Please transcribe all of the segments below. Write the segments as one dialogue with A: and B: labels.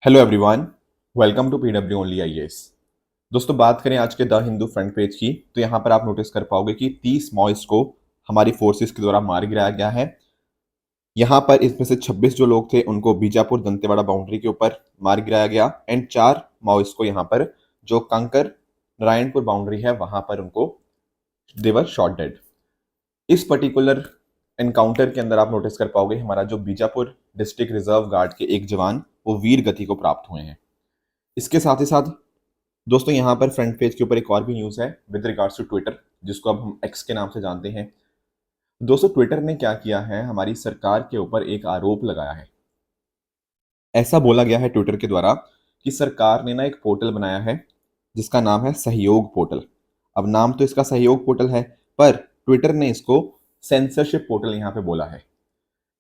A: Hello everyone, welcome to PW only IAS. दोस्तों, बात करें आज के द हिंदू फ्रंट पेज की तो यहाँ पर आप नोटिस कर पाओगे कि 30 माओइस्ट को हमारी फोर्सेस के द्वारा मार गिराया गया है। यहाँ पर इसमें से 26 जो लोग थे उनको बीजापुर दंतेवाड़ा बाउंड्री के ऊपर मार गिराया गया एंड 4 माओइस्ट को यहाँ पर जो कंकर नारायणपुर बाउंड्री है वहां पर उनको देवर शॉट डेड। इस पर्टिकुलर एनकाउंटर के अंदर आप नोटिस कर पाओगे हमारा जो बीजापुर डिस्ट्रिक्ट रिजर्व गार्ड के एक जवान वो वीर गति को प्राप्त हुए हैं। इसके साथ ही साथ दोस्तों यहाँ पर फ्रंट पेज के ऊपर एक और भी न्यूज़ है विद रिगार्ड्स टू ट्विटर, जिसको अब हम एक्स के नाम से जानते हैं। दोस्तों, ट्विटर ने क्या किया है, हमारी सरकार के ऊपर एक आरोप लगाया है। ऐसा बोला गया है ट्विटर के द्वारा कि सरकार ने ना एक पोर्टल बनाया है जिसका नाम है सहयोग पोर्टल। अब नाम तो इसका सहयोग पोर्टल है, पर ट्विटर ने इसको सेंसरशिप पोर्टल यहाँ पे बोला है।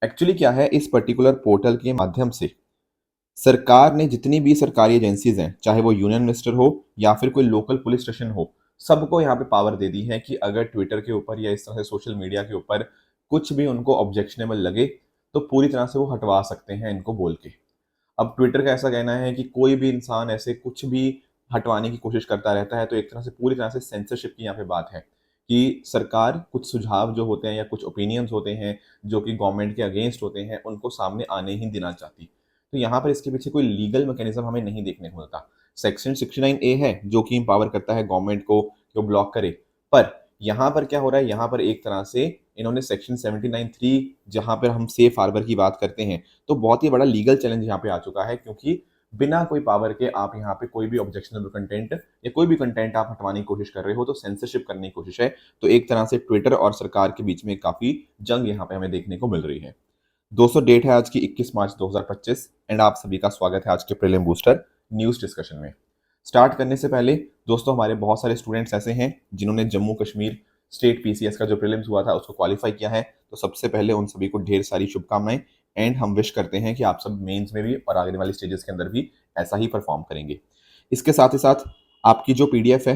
A: एक्चुअली क्या है, इस पर्टिकुलर पोर्टल के माध्यम से सरकार ने जितनी भी सरकारी एजेंसीज हैं, चाहे वो यूनियन मिनिस्टर हो या फिर कोई लोकल पुलिस स्टेशन हो, सबको यहाँ पे पावर दे दी है कि अगर ट्विटर के ऊपर या इस तरह से सोशल मीडिया के ऊपर कुछ भी उनको ऑब्जेक्शनेबल लगे तो पूरी तरह से वो हटवा सकते हैं इनको बोल के। अब ट्विटर का ऐसा कहना है कि कोई भी इंसान ऐसे कुछ भी हटवाने की कोशिश करता रहता है, तो एक तरह से पूरी तरह से सेंसरशिप की यहाँ पे बात है कि सरकार कुछ सुझाव जो होते हैं या कुछ ओपिनियंस होते हैं जो कि गवर्नमेंट के अगेंस्ट होते हैं उनको सामने आने ही देना चाहती। तो यहाँ पर इसके पीछे कोई लीगल मैकेनिज्म हमें नहीं देखने को मिलता। सेक्शन 69A है जो कि एम्पावर करता है गवर्नमेंट को कि वो ब्लॉक करे, पर यहाँ पर क्या हो रहा है, यहाँ पर एक तरह से इन्होंने सेक्शन 79(3) जहाँ पर हम सेफ हार्बर की बात करते हैं, तो बहुत ही बड़ा लीगल चैलेंज यहाँ पे आ चुका है, क्योंकि बिना कोई पावर के आप यहाँ पे कोई भी ऑब्जेक्शनेबल कंटेंट या कोई भी कंटेंट आप हटवाने की कोशिश कर रहे हो तो सेंसरशिप करने की कोशिश है। तो एक तरह से ट्विटर और सरकार के बीच में काफी जंग यहाँ पे हमें देखने को मिल रही है। दोस्तों, डेट है आज की 21 मार्च 2025 एंड आप सभी का स्वागत है आज के प्रीलिम बूस्टर न्यूज डिस्कशन में। स्टार्ट करने से पहले दोस्तों, हमारे बहुत सारे स्टूडेंट्स ऐसे हैं जिन्होंने जम्मू कश्मीर स्टेट पीसीएस का जो प्रीलिम्स हुआ था उसको क्वालिफाई किया है, तो सबसे पहले उन सभी को ढेर सारी शुभकामनाएं एंड हम विश करते हैं कि आप सब मेंस में भी और आगे वाली स्टेजेस के अंदर भी ऐसा ही परफॉर्म करेंगे। इसके साथ ही साथ आपकी जो पीडीएफ है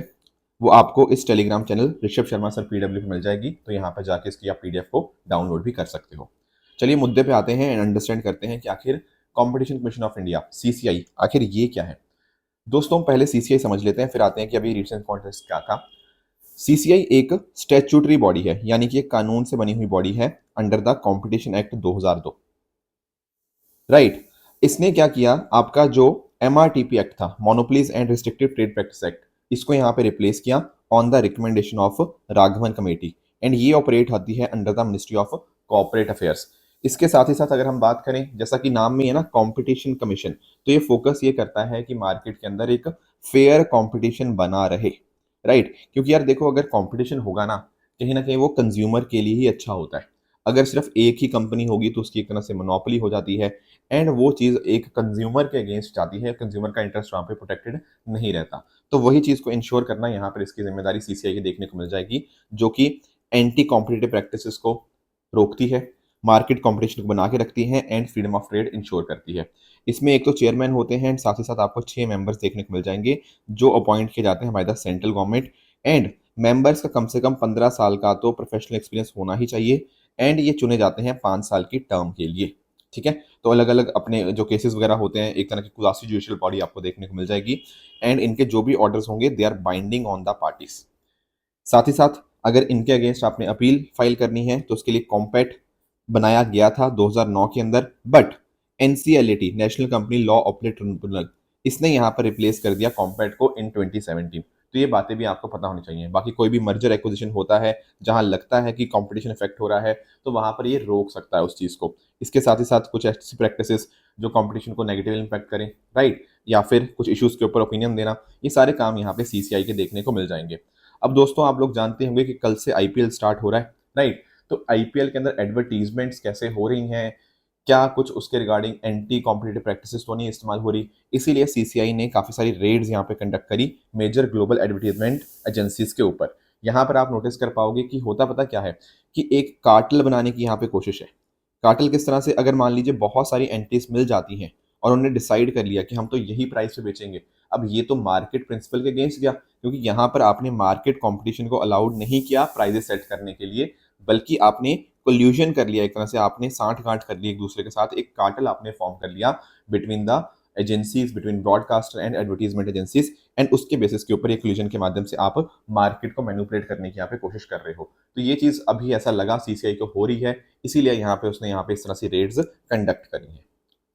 A: वो आपको इस telegram channel Rishabh Sharma sir PW पे मिल जाएगी, तो यहाँ पर जाके इसकी आप पीडीएफ को डाउनलोड भी कर सकते हो। चलिए मुद्दे पे आते हैं एंड अंडरस्टैंड करते हैं कि आखिर competition commission of India CCI आखिर ये क्या है। दोस्तों, पहले सीसीआई समझ लेते हैं, फिर आते हैं कि अभी रिसेंट कॉन्टेक्स्ट क्या था। सीसीआई एक स्टैट्यूटरी बॉडी है, यानी कि एक कानून से बनी हुई बॉडी है under the competition act 2002। Right. इसने क्या किया, आपका जो एमआरटीपी एक्ट था, monopolies and restrictive trade practice act, इसको यहाँ पे रिप्लेस किया on the recommendation of Raghavan committee and ये ऑपरेट होती है under the ministry of corporate affairs. इसके साथ ही साथ अगर हम बात करें, जैसा कि नाम में है ना कंपटीशन कमीशन, तो ये फोकस ये करता है कि मार्केट के अंदर एक फेयर कंपटीशन बना रहे। राइट, क्योंकि यार देखो, अगर कंपटीशन होगा ना कहीं वो कंज्यूमर के लिए ही अच्छा होता है। अगर सिर्फ एक ही कंपनी होगी तो उसकी एक तरह से मोनोपोली हो जाती है एंड वो चीज़ एक कंज्यूमर के अगेंस्ट जाती है, कंज्यूमर का इंटरेस्ट वहाँ पे प्रोटेक्टेड नहीं रहता। तो वही चीज़ को इंश्योर करना यहाँ पर इसकी जिम्मेदारी सीसीआई की देखने को मिल जाएगी, जो कि एंटी कॉम्पिटिटिव प्रैक्टिसेस को रोकती है, मार्केट कॉम्पिटिशन को बना के रखती है and freedom of trade ensure करती है। इसमें एक तो चेयरमैन होते हैं एंड साथ ही साथ आपको 6 मेंबर्स देखने को मिल जाएंगे जो अपॉइंट किए जाते हैं by the central government and members का कम से कम 15 साल का तो प्रोफेशनल एक्सपीरियंस होना ही चाहिए एंड ये चुने जाते हैं 5 साल की टर्म के लिए। ठीक है, तो अलग अलग अपने जो केसेस वगैरह होते हैं, एक तरह की क्वासी जुडिशियल बॉडी आपको देखने को मिल जाएगी एंड इनके जो भी ऑर्डर्स होंगे they are binding on the parties. साथ ही साथ अगर इनके अगेंस्ट आपने अपील फाइल करनी है तो उसके लिए कॉम्पैट बनाया गया था 2009 के अंदर, but NCLAT national company law operate tribunal इसने यहाँ पर रिप्लेस कर दिया कॉम्पैट को इन 2017। तो ये बातें भी आपको पता होनी चाहिए। बाकी कोई भी मर्जर एक्विजिशन होता है जहां लगता है कि कंपटीशन इफेक्ट हो रहा है तो वहां पर ये रोक सकता है उस चीज को। इसके साथ ही साथ कुछ ऐसी प्रैक्टिसेस जो कंपटीशन को नेगेटिव इम्पैक्ट करें, राइट, या फिर कुछ इश्यूज के ऊपर ओपिनियन देना, ये सारे काम यहाँ पे सीसीआई के देखने को मिल जाएंगे। अब दोस्तों, आप लोग जानते होंगे कि कल से आईपीएल स्टार्ट हो रहा है, राइट। तो आईपीएल के अंदर एडवर्टीजमेंट्स कैसे हो रही हैं, क्या कुछ उसके रिगार्डिंग एंटी कॉम्पिटिटिव प्रैक्टिसेस तो नहीं इस्तेमाल हो रही, इसीलिए सीसीआई ने काफी सारी रेड्स यहाँ पे कंडक्ट करी मेजर ग्लोबल एडवर्टीजमेंट एजेंसीज के ऊपर। यहाँ पर आप नोटिस कर पाओगे कि होता पता क्या है कि एक कार्टेल बनाने की यहाँ पे कोशिश है। कार्टेल किस तरह से, अगर मान लीजिए बहुत सारी एंट्रीज मिल जाती हैं और उन्होंने डिसाइड कर लिया कि हम तो यही प्राइस पे बेचेंगे, अब ये तो मार्केट प्रिंसिपल के अगेंस्ट गया, क्योंकि यहाँ पर आपने मार्केट कंपटीशन को अलाउड नहीं किया प्राइजेस सेट करने के लिए, बल्कि आपने कोल्यूशन कर लिया, एक तरह से आपने साठ गांठ कर ली एक दूसरे के साथ, एक कार्टेल आपने फॉर्म कर लिया between the agencies, between broadcaster and advertisement agencies, and उसके बेसिस के ऊपर ये कोलिजन के माध्यम से आप मार्केट को मैनिपुलेट करने की यहाँ पे कोशिश कर रहे हो। तो ये चीज़ अभी ऐसा लगा सीसीआई को हो रही है, इसीलिए यहाँ पे उसने यहाँ पे इस तरह से रेड्स कंडक्ट करी है।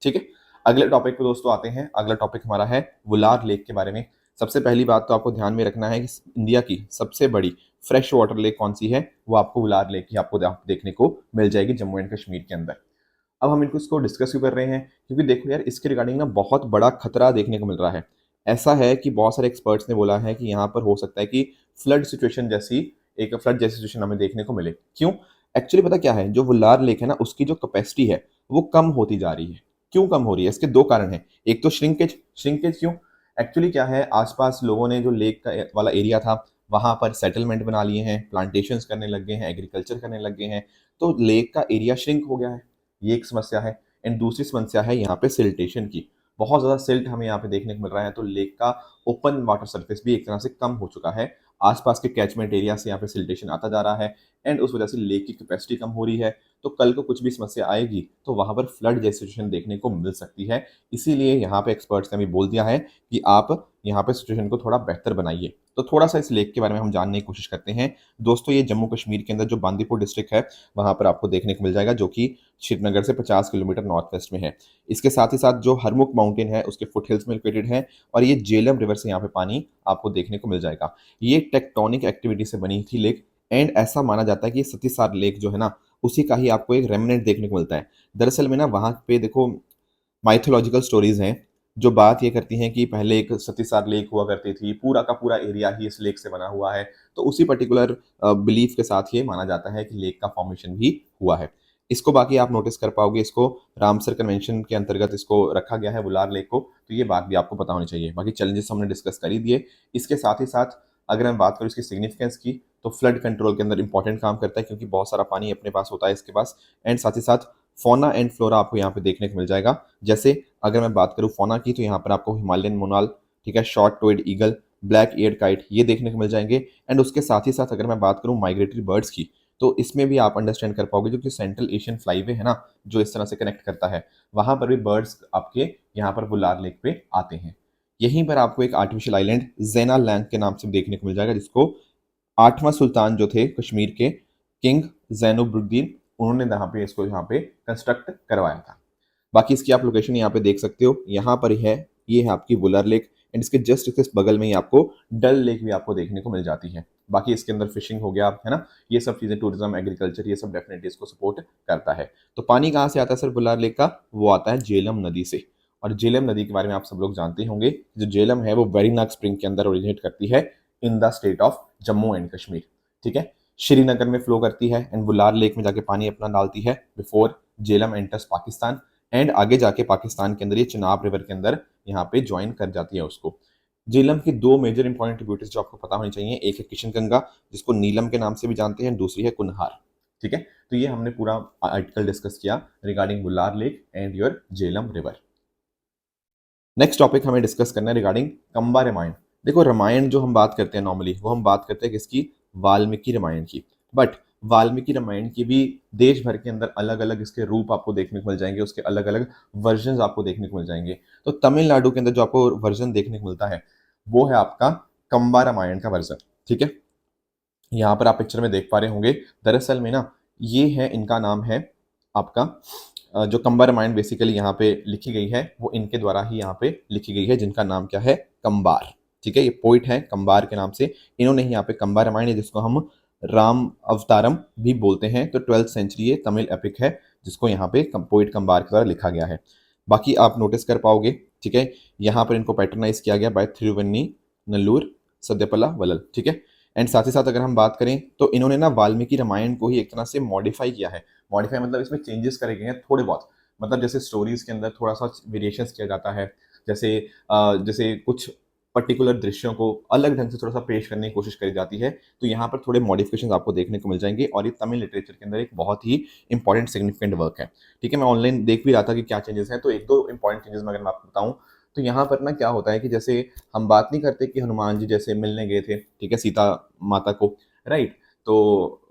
A: ठीक है, अगले टॉपिक पे दोस्तों आते हैं। अगला टॉपिक हमारा है वुलार लेक के बारे में। सबसे पहली बात तो आपको ध्यान में रखना है कि इंडिया की सबसे बड़ी फ्रेश वाटर लेक कौन सी है, वो आपको वुलार लेक की आपको देखने को मिल जाएगी जम्मू एंड कश्मीर के अंदर। अब हम इनको इसको डिस्कस क्यों कर रहे हैं, क्योंकि देखो यार, इसके रिगार्डिंग ना बहुत बड़ा खतरा देखने को मिल रहा है। ऐसा है कि बहुत सारे एक्सपर्ट्स ने बोला है कि यहाँ पर हो सकता है कि फ्लड जैसी सिचुएशन हमें देखने को मिले। क्यों? एक्चुअली पता क्या है, जो वुलार लेक है ना, उसकी जो कैपेसिटी है वो कम होती जा रही है। क्यों कम हो रही है? इसके दो कारण हैं। एक तो श्रिंकेज क्यों? एक्चुअली क्या है, आसपास लोगों ने जो लेक का वाला एरिया था वहां पर सेटलमेंट बना लिए हैं, प्लांटेशंस करने लग गए हैं, एग्रीकल्चर करने लग गए हैं, तो लेक का एरिया श्रिंक हो गया है। ये एक समस्या है। एंड दूसरी समस्या है यहाँ पे सिल्टेशन की। बहुत ज़्यादा सिल्ट हमें यहाँ पे देखने को मिल रहा है, तो लेक का ओपन वाटर सरफेस भी एक तरह से कम हो चुका है। आसपास के कैचमेंट एरिया से यहाँ पे सिल्टेशन आता जा रहा है, एंड उस वजह से लेक की कैपेसिटी कम हो रही है। तो कल को कुछ भी समस्या आएगी तो वहां पर फ्लड जैसी सिचुएशन देखने को मिल सकती है। इसीलिए यहाँ पे एक्सपर्ट्स ने भी बोल दिया है कि आप यहाँ पे सिचुएशन को थोड़ा बेहतर बनाइए। तो थोड़ा सा इस लेक के बारे में हम जानने की कोशिश करते हैं। दोस्तों, ये जम्मू कश्मीर के अंदर जो बांदीपुर डिस्ट्रिक्ट है वहां पर आपको देखने को मिल जाएगा, जो कि श्रीनगर से 50 किलोमीटर नॉर्थ वेस्ट में है। इसके साथ ही साथ जो हरमुख माउंटेन है उसके फुट हिल्स में लोकेटेड है, और ये जेलम रिवर से यहाँ पे पानी आपको देखने को मिल जाएगा। ये टेक्टोनिक एक्टिविटी से बनी थी लेक, एंड ऐसा माना जाता है कि सतीसार लेक जो है ना, उसी का ही आपको एक रेमिनेंट देखने को मिलता है। दरअसल में ना वहाँ पे देखो माइथोलॉजिकल स्टोरीज हैं जो बात ये करती हैं कि पहले एक सतीसार लेक हुआ करती थी, पूरा का पूरा एरिया ही इस लेक से बना हुआ है। तो उसी पर्टिकुलर बिलीफ के साथ ये माना जाता है कि लेक का फॉर्मेशन भी हुआ है। इसको बाकी आप नोटिस कर पाओगे, इसको रामसर कन्वेंशन के अंतर्गत इसको रखा गया है वुलार लेक को, तो ये बात भी आपको पता होनी चाहिए। बाकी चैलेंजेस हमने डिस्कस कर ही दिए। इसके साथ ही साथ अगर मैं बात करूँ इसकी सिग्निफिकेंस की, तो फ्लड कंट्रोल के अंदर इंपॉर्टेंट काम करता है, क्योंकि बहुत सारा पानी अपने पास होता है इसके पास। एंड साथ ही साथ फौना एंड फ्लोरा आपको यहाँ पे देखने को मिल जाएगा। जैसे अगर मैं बात करूँ फौना की, तो यहाँ पर आपको हिमालयन मोनाल, ठीक है, short toed eagle, black eared kite, ये देखने को मिल जाएंगे। एंड उसके साथ ही साथ अगर मैं बात करूँ माइग्रेटरी बर्ड्स की, तो इसमें भी आप अंडरस्टैंड कर पाओगे, जो कि सेंट्रल एशियन फ्लाईवे है ना, जो इस तरह से कनेक्ट करता है, वहां पर भी बर्ड्स आपके यहाँ पर वुलार लेक पे आते हैं। यहीं पर आपको एक आर्टिफिशियल आइलैंड जेना लैंड के नाम से देखने को मिल जाएगा, जिसको 8वां सुल्तान जो थे कश्मीर के, किंग जैनुब्रुद्दीन, उन्होंने यहाँ पे कंस्ट्रक्ट करवाया था। बाकी इसकी आप लोकेशन यहाँ पे देख सकते हो, यहाँ पर है, ये है आपकी वुलर लेक, एंड इसके जस्ट इसके बगल में ही आपको डल लेक भी आपको देखने को मिल जाती है। बाकी इसके अंदर फिशिंग हो गया, है ना, ये सब चीज़ें, टूरिज्म, एग्रीकल्चर, ये सब डेफिनेटली इसको सपोर्ट करता है। तो पानी कहाँ से आता है सर वुलार लेक का? वो आता है झेलम नदी से। और झेलम नदी के बारे में आप सब लोग जानते होंगे, जो झेलम है वो वेरीनाग स्प्रिंग के अंदर ओरिजिनेट करती है in the state of Jammu and Kashmir. ठीक है, श्रीनगर में फ्लो करती है एंड वुलार लेक में जाके पानी अपना डालती है before Jhelum enters Pakistan, and आगे जाके पाकिस्तान के अंदर ये चिनाब रिवर के अंदर यहाँ पे ज्वाइन कर जाती है उसको। झेलम की दो मेजर इंपॉर्टेंट ट्रिब्यूटरीज जो आपको पता होनी चाहिए, एक है किशनगंगा, जिसको नीलम के नाम से भी जानते हैं, दूसरी है कुनहार। ठीक है, तो ये हमने पूरा आर्टिकल डिस्कस किया regarding Wular lake and your Jhelum river. Next topic हमें डिस्कस करना है रिगार्डिंग कंबा रामायण। देखो, रामायण जो हम बात करते हैं नॉर्मली, वो हम बात करते हैं किसकी? वाल्मीकि रामायण की। बट वाल्मीकि रामायण की भी देश भर के अंदर अलग अलग इसके रूप आपको देखने को मिल जाएंगे, उसके अलग अलग वर्जन आपको देखने को मिल जाएंगे। तो तमिलनाडु के अंदर जो आपको वर्जन देखने को मिलता है वो है आपका कंबा रामायण का वर्जन। ठीक है, यहाँ पर आप पिक्चर में देख पा रहे होंगे, दरअसल में ना ये है, इनका नाम है आपका जो कंबा रामायण बेसिकली यहाँ पे लिखी गई है वो इनके द्वारा ही यहाँ पे लिखी गई है, जिनका नाम क्या है? कंबार। ठीक है, ये पोइट है कंबार के नाम से, इन्होंने ही यहाँ पे कंबा रामायण, जिसको हम राम अवतारम भी बोलते हैं, तो 12th सेंचुरी ये तमिल एपिक है, जिसको यहाँ पे पोइट कंबार के द्वारा लिखा गया है। बाकी आप नोटिस कर पाओगे, ठीक है, यहाँ पर इनको पैटर्नाइज किया गया बाय थिरुवन्नी नल्लूर सद्यपला वलल। ठीक है, एंड साथ ही साथ अगर हम बात करें तो इन्होंने ना वाल्मीकि रामायण को ही एक तरह से मॉडिफाई किया है। मॉडिफाई मतलब इसमें चेंजेस करे गए हैं थोड़े बहुत, मतलब जैसे स्टोरीज के अंदर थोड़ा सा वेरिएशंस किया जाता है, जैसे जैसे कुछ पर्टिकुलर दृश्यों को अलग ढंग से थोड़ा सा पेश करने की कोशिश करी जाती है, तो यहाँ पर थोड़े मॉडिफिकेशंस आपको देखने को मिल जाएंगे, और ये तमिल लिटरेचर के अंदर एक बहुत ही इंपॉर्टेंट सिग्निफिकेंट वर्क है। ठीक है, मैं ऑनलाइन देख भी रहा था कि क्या चेंजेस हैं, तो एक दो इंपॉर्टेंट चेंजेस मैं अगर मैं आपको बताऊं, तो यहाँ पर ना क्या होता है कि जैसे हम बात नहीं करते कि हनुमान जी जैसे मिलने गए थे, ठीक है, सीता माता को, राइट, तो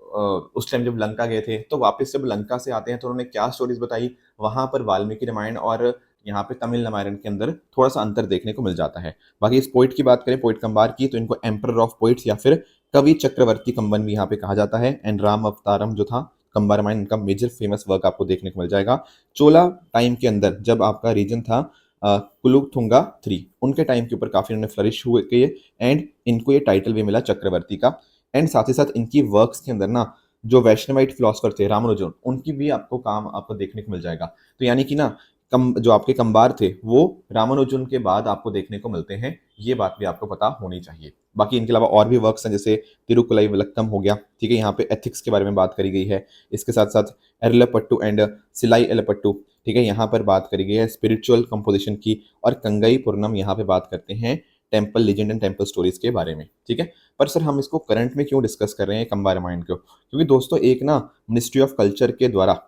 A: उस टाइम जब लंका गए थे, तो वापस जब लंका से आते हैं तो उन्होंने क्या स्टोरीज बताई, वहां पर वाल्मीकि रामायण और यहाँ पे तमिल रामायण के अंदर थोड़ा सा अंतर देखने को मिल जाता है। बाकी इस पोइट की बात करें, पोइट कंबार की, तो इनको एम्पर ऑफ पोइट्स या फिर कवि चक्रवर्ती कंबन भी यहाँ पे कहा जाता है। एंड राम अवतारम जो था कंबा रामायण, इनका मेजर फेमस वर्क आपको देखने को मिल जाएगा। चोला टाइम के अंदर जब आपका रीजन था कुलुथुंगा थ्री, उनके टाइम के ऊपर काफी इन्होंने फ्लरिश हुए किए एंड इनको ये टाइटल भी मिला चक्रवर्ती का। एंड साथ ही साथ इनकी वर्क्स के अंदर ना जो वैष्णवाइट फिलोसफर थे रामानुजन, उनकी भी आपको काम आपको देखने को मिल जाएगा। तो यानी कि ना कम जो आपके कंबार थे वो रामानुजन के बाद आपको देखने को मिलते हैं, ये बात भी आपको पता होनी चाहिए। बाकी इनके अलावा और भी वर्क्स हैं, जैसे तिरुकुलाई वलक्कम हो गया, ठीक है, यहाँ पे एथिक्स के बारे में बात करी गई है। इसके साथ साथ एरलपट्टू एंड सिलाई एलपट्टू, ठीक है, यहाँ पर बात करी गई है स्पिरिचुअल कंपोजिशन की। और कंगई पूर्णम यहाँ पे बात करते हैं temple legend and temple stories के बारे में, ठीक है। पर सर हम इसको करंट में क्यों डिस्कस कर रहे हैं कंबा रामायण को, क्योंकि दोस्तों एक ना मिनिस्ट्री ऑफ कल्चर के द्वारा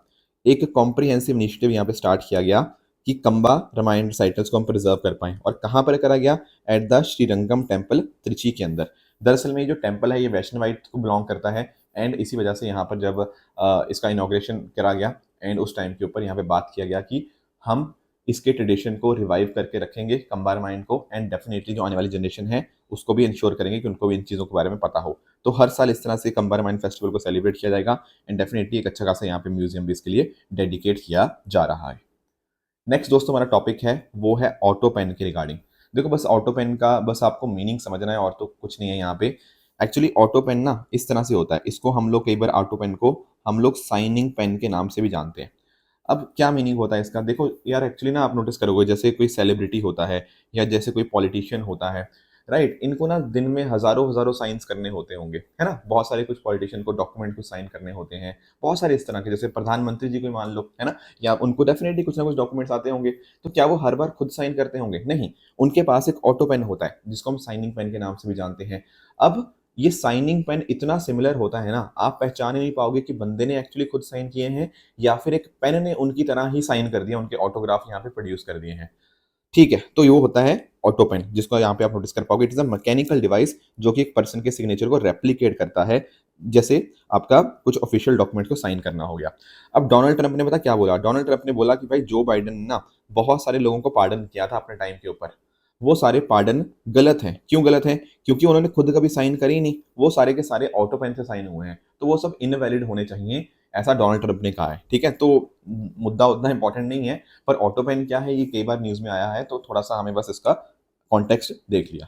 A: एक कॉम्प्रिहेंसिव इनिशिएटिव यहाँ पे स्टार्ट किया गया कि कंबा रामायण साइटल्स को हम प्रिजर्व कर पाएं। और कहाँ पर करा गया? At the Srirangam temple Trichy के अंदर। दरअसल में ये जो टेम्पल है ये वैष्णवाइट को बिलोंग करता है एंड इसी वजह से यहाँ पर जब इसका इनॉग्रेशन करा गया एंड उस टाइम के ऊपर यहाँ पे बात किया गया कि हम इसके ट्रेडिशन को रिवाइव करके रखेंगे कंबा रामायण को, एंड डेफिनेटली जो आने वाली जनरेशन है उसको भी इंश्योर करेंगे कि उनको भी इन चीज़ों के बारे में पता हो। तो हर साल इस तरह से कंबा रामायण फेस्टिवल को सेलिब्रेट किया जाएगा एंड डेफिनेटली एक अच्छा खासा यहाँ पे म्यूजियम भी इसके लिए डेडिकेट किया जा रहा है। नेक्स्ट दोस्तों हमारा टॉपिक है वो है ऑटो पेन के रिगार्डिंग। देखो बस ऑटो पेन का बस आपको मीनिंग समझना है और तो कुछ नहीं है यहाँ पे। एक्चुअली ऑटो पेन ना इस तरह से होता है, इसको हम लोग कई बार ऑटो पेन को हम लोग साइनिंग पेन के नाम से भी जानते हैं। अब क्या मीनिंग होता है इसका? देखो यार एक्चुअली ना आप नोटिस करोगे जैसे कोई सेलिब्रिटी होता है या जैसे कोई पॉलिटिशियन होता है, राइट, इनको ना दिन में हजारों हजारों साइंस करने होते होंगे, है ना। बहुत सारे कुछ पॉलिटिशियन को डॉक्यूमेंट को साइन करने होते हैं, बहुत सारे इस तरह के, जैसे प्रधानमंत्री जी को मान लो, है ना, या उनको डेफिनेटली कुछ ना कुछ डॉक्यूमेंट्स आते होंगे। तो क्या वो हर बार खुद साइन करते होंगे? नहीं, उनके पास एक ऑटो पेन होता है जिसको हम साइनिंग पेन के नाम से भी जानते हैं। अब ये साइनिंग पेन इतना सिमिलर होता है ना, आप पहचान ही नहीं पाओगे कि बंदे ने एक्चुअली खुद साइन किए हैं या फिर एक पेन ने उनकी तरह ही साइन कर दिया, उनके ऑटोग्राफ यहाँ पे प्रोड्यूस कर दिए हैं, ठीक है। तो ये होता है ऑटो पेन, जिसको यहाँ पे आप नोटिस कर पाओगे। It is a mechanical device जो कि एक पर्सन के सिग्नेचर को रेप्लिकेट करता है, जैसे आपका कुछ ऑफिशियल डॉक्यूमेंट को साइन करना हो गया। अब डोनाल्ड ट्रंप ने पता क्या बोला? डोनाल्ड ट्रंप ने बोला कि भाई जो बाइडेन ने ना बहुत सारे लोगों को पार्डन किया था अपने टाइम के ऊपर, वो सारे पार्डन गलत हैं। क्यों गलत हैं? क्योंकि उन्होंने खुद कभी साइन करे ही नहीं, वो सारे के सारे ऑटो पेन से साइन हुए हैं, तो वो सब इनवैलिड होने चाहिए, ऐसा डोनाल्ड ट्रंप ने कहा है, ठीक है। तो मुद्दा उतना इंपॉर्टेंट नहीं है, पर ऑटो पेन क्या है ये कई बार न्यूज में आया है, तो थोड़ा सा हमें बस इसका कॉन्टेक्स्ट देख लिया।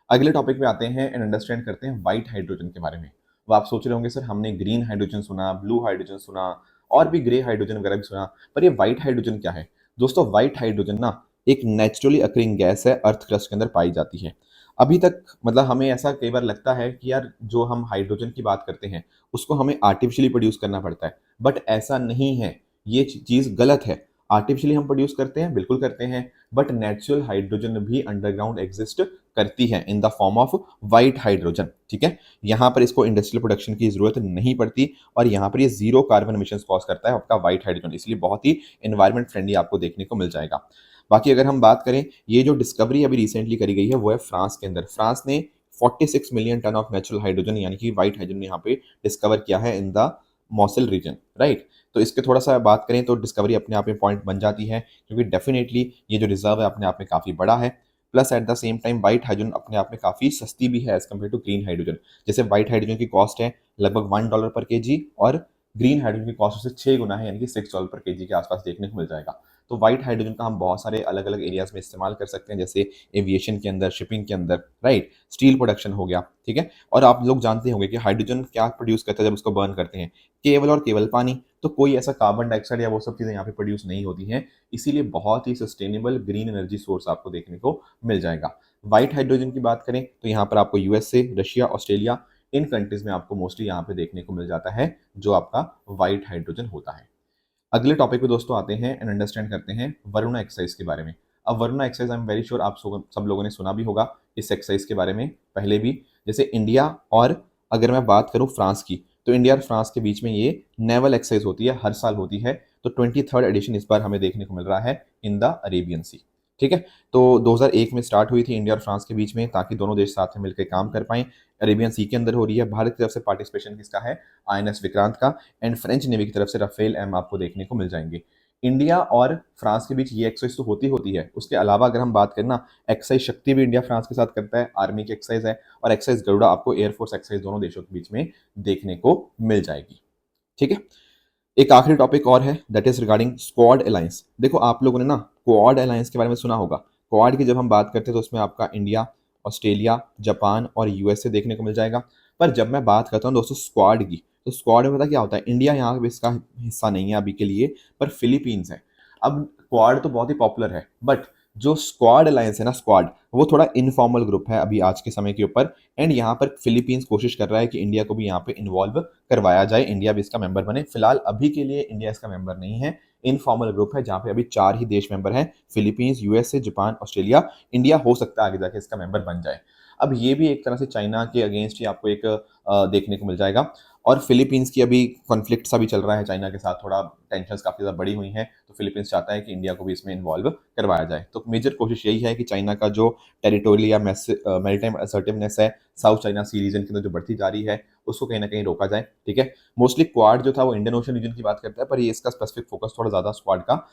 A: अगले टॉपिक पे आते हैं एंड अंडरस्टैंड करते हैं व्हाइट हाइड्रोजन के बारे में। वो आप सोच रहे होंगे सर हमने ग्रीन हाइड्रोजन सुना, ब्लू हाइड्रोजन सुना और भी ग्रे हाइड्रोजन वगैरह भी सुना, पर ये व्हाइट हाइड्रोजन क्या है? दोस्तों व्हाइट हाइड्रोजन ना एक नेचुरली अकरिंग गैस है, अर्थ क्रस्ट के अंदर पाई जाती है। अभी तक मतलब हमें ऐसा कई बार लगता है कि यार जो हम हाइड्रोजन की बात करते हैं उसको हमें आर्टिफिशियली प्रोड्यूस करना पड़ता है, बट ऐसा नहीं है, ये चीज़ गलत है। आर्टिफिशियली हम प्रोड्यूस करते हैं, बिल्कुल करते हैं, बट नेचुरल हाइड्रोजन भी अंडरग्राउंड एग्जिस्ट करती है in the form of white hydrogen, ठीक है। यहाँ पर इसको इंडस्ट्रियल प्रोडक्शन की जरूरत नहीं पड़ती और यहाँ पर ये जीरो कार्बन एमिशन कॉज करता है आपका व्हाइट हाइड्रोजन, इसलिए बहुत ही एनवायरमेंट फ्रेंडली आपको देखने को मिल जाएगा। बाकी अगर हम बात करें, ये जो डिस्कवरी अभी रिसेंटली करी गई है वो है फ्रांस के अंदर। फ्रांस ने 46 million ton of natural hydrogen यानी कि व्हाइट हाइड्रोजन यहाँ पे डिस्कवर किया है in the Moselle region, right. तो इसके थोड़ा सा बात करें तो डिस्कवरी अपने आप में पॉइंट बन जाती है, क्योंकि डेफिनेटली ये जो रिजर्व है अपने आप में काफ़ी बड़ा है। Plus at the same time white hydrogen अपने आप में काफ़ी सस्ती भी है as compare to green hydrogen. जैसे व्हाइट हाइड्रोजन की कॉस्ट है लगभग $1 पर केजी और ग्रीन हाइड्रोजन की कॉस्ट उससे 6 गुना है, यानी कि $6 पर केजी के आसपास देखने को मिल जाएगा। तो व्हाइट हाइड्रोजन का हम बहुत सारे अलग अलग एरियाज में इस्तेमाल कर सकते हैं, जैसे एविएशन के अंदर, शिपिंग के अंदर, राइट, स्टील प्रोडक्शन हो गया, ठीक है। और आप लोग जानते होंगे कि हाइड्रोजन क्या प्रोड्यूस करता है जब उसको बर्न करते हैं? केवल और केवल पानी। तो कोई ऐसा कार्बन डाइऑक्साइड या वो सब चीज़ें यहाँ पे प्रोड्यूस नहीं होती हैं, इसीलिए बहुत ही सस्टेनेबल ग्रीन एनर्जी सोर्स आपको देखने को मिल जाएगा। व्हाइट हाइड्रोजन की बात करें तो यहाँ पर आपको यूएसए, रशिया, ऑस्ट्रेलिया, इन कंट्रीज में आपको मोस्टली यहाँ पे देखने को मिल जाता है जो आपका व्हाइट हाइड्रोजन होता है। अगले टॉपिक पे दोस्तों आते हैं एंड अंडरस्टैंड करते हैं वरुणा एक्सरसाइज के बारे में। अब Varuna exercise I am very sure आप सब लोगों ने सुना भी होगा इस एक्सरसाइज के बारे में पहले भी। जैसे इंडिया और अगर मैं बात करूं फ्रांस की, तो इंडिया और फ्रांस के बीच में ये नेवल एक्सरसाइज होती है, हर साल होती है। तो 23rd एडिशन इस बार हमें देखने को मिल रहा है इन द अरेबियन सी, ठीक है। तो 2001 में स्टार्ट हुई थी इंडिया और फ्रांस के बीच में, ताकि दोनों देश साथ में मिलकर काम कर पाएं। अरेबियन सी के अंदर हो रही है। भारत की तरफ से पार्टिसिपेशन किसका है? आईएनएस विक्रांत का। एंड फ्रेंच नेवी की तरफ से राफेल एम आपको देखने को मिल जाएंगे। इंडिया और फ्रांस के बीच ये एक्सरसाइज तो होती है, उसके अलावा अगर हम बात करें ना, एक्सरसाइज शक्ति भी इंडिया फ्रांस के साथ करता है, आर्मी की एक्सरसाइज है, और एक्सरसाइज गरुड़ा आपको एयरफोर्स एक्सरसाइज दोनों देशों के बीच में देखने को मिल जाएगी। ठीक है, एक आखिरी टॉपिक और है, that is regarding squad alliance. देखो आप लोगों ने ना क्वाड अलायंस के बारे में सुना होगा। क्वाड की जब हम बात करते हैं तो उसमें आपका इंडिया, ऑस्ट्रेलिया, जापान और यूएसए देखने को मिल जाएगा। पर जब मैं बात करता हूँ दोस्तों स्क्वाड की, तो स्क्वाड में पता क्या होता है, इंडिया यहाँ पे इसका हिस्सा नहीं है अभी के लिए, पर फिलीपींस है। अब क्वाड तो बहुत ही पॉपुलर है, बट जो स्क्वाड अलायंस है ना, स्क्वाड वो थोड़ा इनफॉर्मल ग्रुप है अभी आज के समय के ऊपर। एंड यहाँ पर फिलीपींस कोशिश कर रहा है कि इंडिया को भी यहाँ पे इन्वॉल्व करवाया जाए, इंडिया भी इसका मेंबर बने। फिलहाल अभी के लिए इंडिया इसका मेंबर नहीं है, इनफॉर्मल ग्रुप है जहाँ पे अभी 4 ही देश मेंबर हैं, Philippines, USA, Japan, Australia. India हो सकता है आगे जाके इसका मेंबर बन जाए। अब ये भी एक तरह से चाइना के अगेंस्ट ही आपको एक देखने को मिल जाएगा। और फिलीपींस की अभी कॉन्फ्लिक्ट सा भी चल रहा है चाइना के साथ, थोड़ा टेंशन्स काफ़ी ज़्यादा बढ़ी हुई हैं, तो फिलीपींस चाहता है कि इंडिया को भी इसमें इन्वॉल्व करवाया जाए। तो मेजर कोशिश यही है कि चाइना का जो टेरिटोरियल या मैरीटाइम असर्टिवनेस है साउथ चाइना सी रीजन के अंदर जो बढ़ती जा रही है, उसको कहीं ना कहीं रोका जाए। ठीक है, मोस्टली क्वाड जो था वो इंडियन ओशन रीजन की बात करता है, पर ये इसका स्पेसिफिक फोकस थोड़ा ज़्यादा स्क्वाड का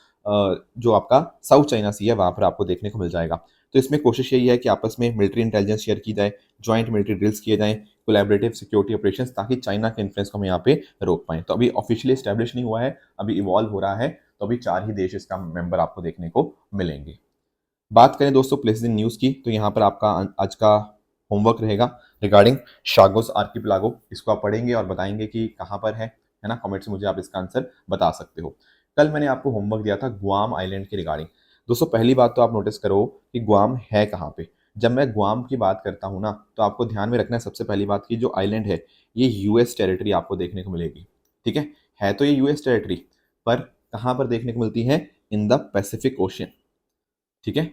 A: जो आपका साउथ चाइना सी है वहाँ पर आपको देखने को मिल जाएगा। तो इसमें कोशिश यही है कि आपस में मिलिट्री इंटेलिजेंस शेयर की जाए, ज्वाइंट मिलिट्री ड्रिल्स किए जाएँ, कोलैबोरेटिव सिक्योरिटी ऑपरेशंस, ताकि चाइना के इन्फ्लुएंस को हम यहाँ पे रोक पाएँ। तो अभी ऑफिशियली एस्टैब्लिश नहीं हुआ है, अभी इवॉल्व हो रहा है, तो अभी 4 ही देश इसका मेंबर आपको देखने को मिलेंगे। बात करें दोस्तों प्लेसेस इन न्यूज़ की, तो यहाँ पर आपका आज का होमवर्क रहेगा रिगार्डिंग शागोस आर्किपेलागो। इसको आप पढ़ेंगे और बताएंगे कि कहाँ पर है ना। कमेंट से मुझे आप इसका आंसर बता सकते हो। कल मैंने आपको होमवर्क दिया था गुआम आइलैंड के रिगार्डिंग। दोस्तों पहली बात तो आप नोटिस करो कि गुआम है कहाँ पे। जब मैं गुआम की बात करता हूँ ना, तो आपको ध्यान में रखना है सबसे पहली बात की जो आइलैंड है ये यूएस टेरिटरी आपको देखने को मिलेगी। ठीक है तो ये यूएस टेरिटरी, पर कहाँ पर देखने को मिलती है, इन द पैसिफिक ओशन। ठीक है,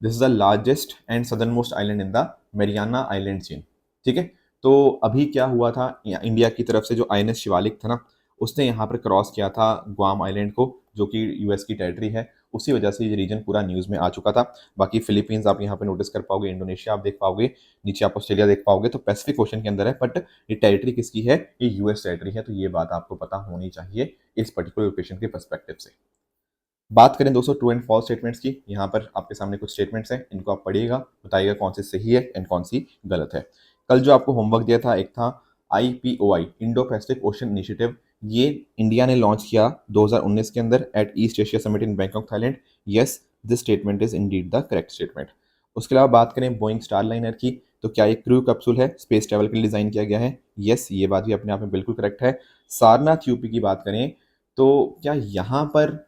A: this is the largest and southern most island in the Mariana island chain. ठीक है, तो अभी क्या हुआ था, इंडिया की तरफ से जो आईएनएस शिवालिक था ना, उसने यहाँ पर क्रॉस किया था गुआम आइलैंड को, जो कि यूएस की टेरिटरी है। उसी वजह से ये रीजन पूरा न्यूज़ में आ चुका था। बाकी फिलीपींस आप यहाँ पे नोटिस कर पाओगे, इंडोनेशिया आप देख पाओगे, नीचे आप ऑस्ट्रेलिया देख पाओगे, तो पैसिफिक ओशन के अंदर है, बट ये टेरिटरी किसकी है, ये यूएस टेरिटरी है। तो ये बात आपको पता होनी चाहिए इस पर्टिकुलर लोकेशन के पर्सपेक्टिव से। बात करें दोस्तों ट्रू एंड फॉल्स स्टेटमेंट्स की, यहाँ पर आपके सामने कुछ स्टेटमेंट्स हैं, इनको आप पढ़िएगा, बताइएगा कौन सी सही है एंड कौन सी गलत है। कल जो आपको होमवर्क दिया था, एक था IPOI, Indo Pacific Ocean Initiative. ये इंडिया ने लॉन्च किया 2019 के अंदर at East Asia Summit in Bangkok Thailand. Yes, this statement is indeed the correct statement. उसके अलावा बात करें बोइंग स्टार लाइनर की, तो क्या ये क्रू कैप्सूल है, स्पेस ट्रैवल के लिए डिज़ाइन किया गया है। यस, ये बात भी अपने आप में बिल्कुल करेक्ट है। सारनाथ यूपी की बात करें, तो क्या यहाँ पर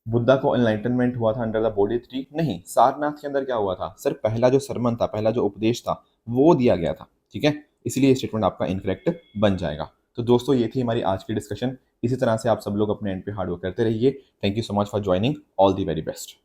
A: बुद्धा को एनलाइटनमेंट हुआ था अंडर द बोधि ट्री? नहीं, सारनाथ के अंदर क्या हुआ था, सर पहला जो सरमन था, पहला जो उपदेश था, वो दिया गया था। ठीक है, इसलिए ये स्टेटमेंट आपका इनकरेक्ट बन जाएगा। तो दोस्तों ये थी हमारी आज की डिस्कशन। इसी तरह से आप सब लोग अपने एंड पे हार्ड वर्क करते रहिए। Thank you so much for joining, all the very best.